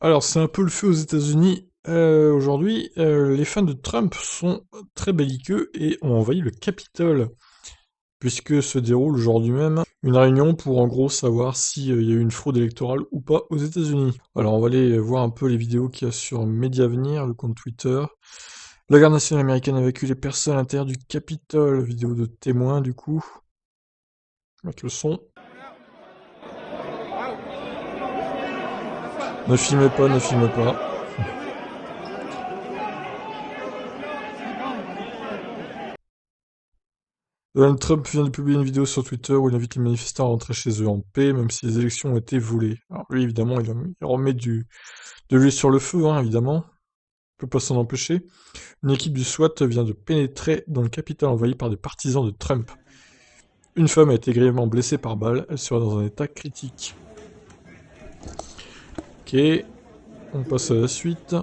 Alors, c'est un peu le feu aux États-Unis aujourd'hui. Les fans de Trump sont très belliqueux et ont envahi le Capitole, puisque se déroule aujourd'hui même une réunion pour en gros savoir s'il y a eu une fraude électorale ou pas aux États-Unis. Alors, on va aller voir un peu les vidéos qu'il y a sur Mediavenir, le compte Twitter. La garde nationale américaine a évacué les personnes à l'intérieur du Capitole. Vidéo de témoins, du coup. Mettre le son. Ne filmez pas, ne filmez pas. Donald Trump vient de publier une vidéo sur Twitter où il invite les manifestants à rentrer chez eux en paix, même si les élections ont été volées. Alors lui, évidemment, il remet de l'huile sur le feu, hein, évidemment. On peut pas s'en empêcher. Une équipe du SWAT vient de pénétrer dans le Capitole envahi par des partisans de Trump. Une femme a été grièvement blessée par balle, elle sera dans un état critique. Ok, on passe à la suite.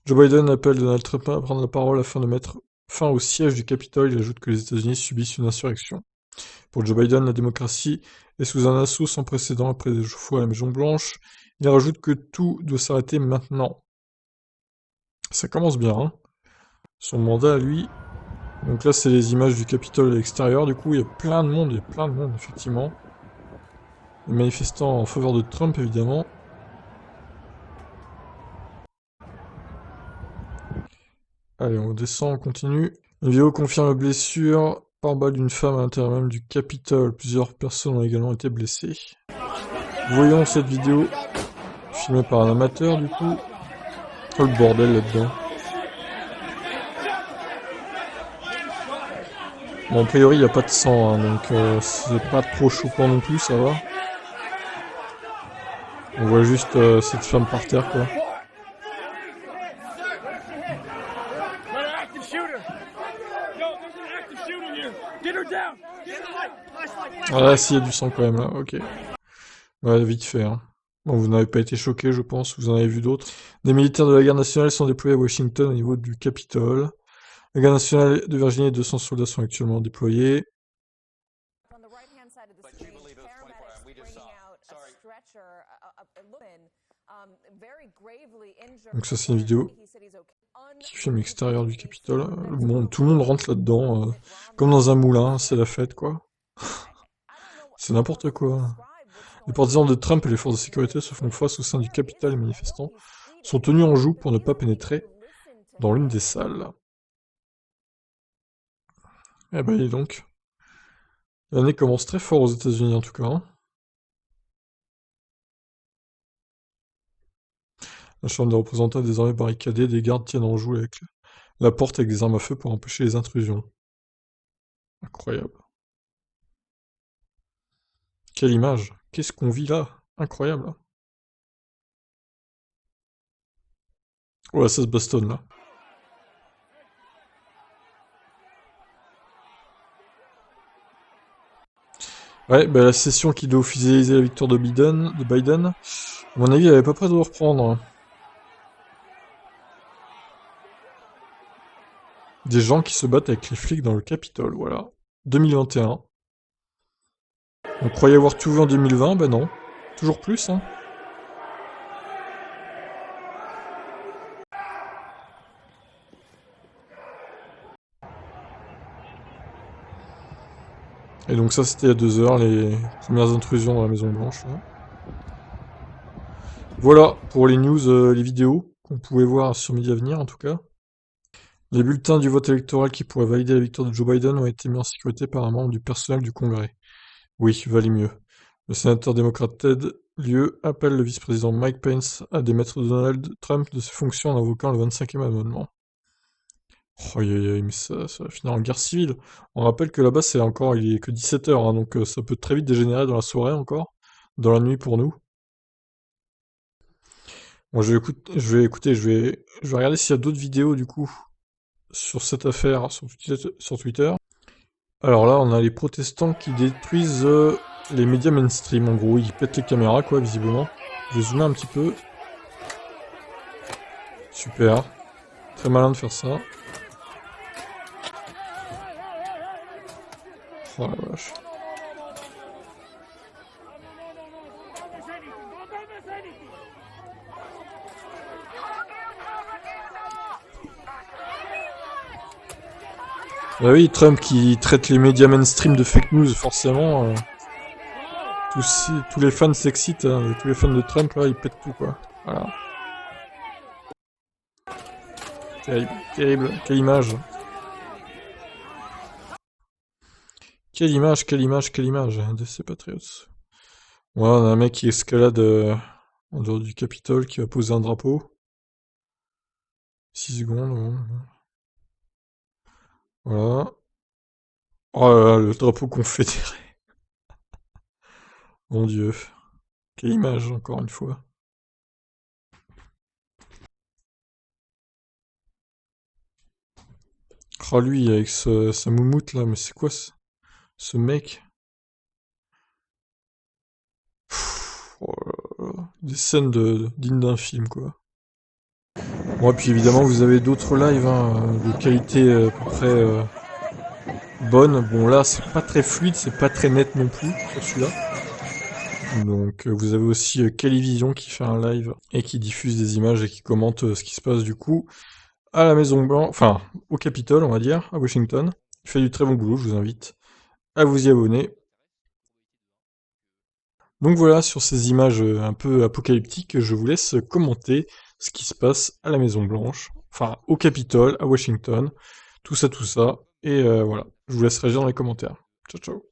Joe Biden appelle Donald Trump à prendre la parole afin de mettre fin au siège du Capitole. Il ajoute que les États-Unis subissent une insurrection. Pour Joe Biden, la démocratie est sous un assaut sans précédent après des échauffourées à la Maison-Blanche. Il rajoute que tout doit s'arrêter maintenant. Ça commence bien, hein. Son mandat à lui. Donc là, c'est les images du Capitole à l'extérieur. Du coup, il y a plein de monde, effectivement. Les manifestants en faveur de Trump, évidemment. Allez, on descend, on continue. Une vidéo confirme blessure par balle d'une femme à l'intérieur même du Capitole. Plusieurs personnes ont également été blessées. Voyons cette vidéo, filmée par un amateur, du coup. Oh, le bordel là-dedans. Bon, a priori, il n'y a pas de sang, hein, donc c'est pas trop choquant non plus, ça va. On voit juste cette femme par terre, quoi. Ah là, s'il y a du sang quand même, là, ok. Ouais, vite fait, hein. Bon, vous n'avez pas été choqué, je pense, vous en avez vu d'autres. Des militaires de la garde nationale sont déployés à Washington au niveau du Capitole. La garde nationale de Virginie et 200 soldats sont actuellement déployés. Donc ça, c'est une vidéo qui filme l'extérieur du Capitole. Tout le monde rentre là-dedans, comme dans un moulin, c'est la fête, quoi. C'est n'importe quoi. Les partisans de Trump et les forces de sécurité se font face au sein du Capitole. Les manifestants sont tenus en joue pour ne pas pénétrer dans l'une des salles. Eh ben, dis donc. L'année commence très fort aux États-Unis en tout cas, hein. La Chambre des représentants est désormais barricadée, des gardes tiennent en joue avec la porte avec des armes à feu pour empêcher les intrusions. Incroyable. Quelle image. Qu'est-ce qu'on vit là? Incroyable. Ouais, ça se bastonne là. Ouais, bah la session qui doit officialiser la victoire de Biden, à mon avis, elle est pas prête de reprendre. Des gens qui se battent avec les flics dans le Capitole, voilà. 2021. On croyait avoir tout vu en 2020, ben non. Toujours plus, hein. Et donc ça, c'était il y a 2 heures, les premières intrusions dans la Maison Blanche. Là. Voilà pour les news, les vidéos qu'on pouvait voir sur Mediavenir en tout cas. Les bulletins du vote électoral qui pourraient valider la victoire de Joe Biden ont été mis en sécurité par un membre du personnel du Congrès. Oui, valait mieux. Le sénateur démocrate Ted Lieu appelle le vice-président Mike Pence à démettre Donald Trump de ses fonctions en invoquant le 25e amendement. Oh, aïe, aïe, aïe, mais ça va finir en guerre civile. On rappelle que là-bas, il est que 17h, hein, donc ça peut très vite dégénérer dans la soirée encore, dans la nuit pour nous. Bon, je vais regarder s'il y a d'autres vidéos du coup sur cette affaire sur Twitter. Alors là, on a les protestants qui détruisent les médias mainstream. En gros, ils pètent les caméras, quoi, visiblement. Je vais zoomer un petit peu. Super. Très malin de faire ça. Oh la vache. Bah oui, Trump qui traite les médias mainstream de fake news, forcément. Tous les fans s'excitent, hein, tous les fans de Trump, là, ils pètent tout, quoi. Voilà. Terrible, terrible, quelle image. Quelle image, quelle image, quelle image de ces Patriots. Ouais, on a un mec qui escalade en dehors du Capitole, qui va poser un drapeau. 6 secondes, ouais. Voilà. Oh là là, le drapeau confédéré. Mon Dieu. Quelle image, encore une fois. Oh, lui, avec sa moumoute, là, mais c'est quoi ce mec? Oh là là. Des scènes dignes d'un film, quoi. Bon, et puis évidemment, vous avez d'autres lives, hein, de qualité à peu près bonne. Bon, là, c'est pas très fluide, c'est pas très net non plus, sur celui-là. Donc, vous avez aussi Calivision qui fait un live et qui diffuse des images et qui commente ce qui se passe, du coup, à la Maison Blanche, enfin, au Capitole, on va dire, à Washington. Il fait du très bon boulot, je vous invite à vous y abonner. Donc voilà, sur ces images un peu apocalyptiques, je vous laisse commenter ce qui se passe à la Maison Blanche, enfin au Capitole, à Washington, tout ça, et voilà. Je vous laisse réagir dans les commentaires. Ciao, ciao.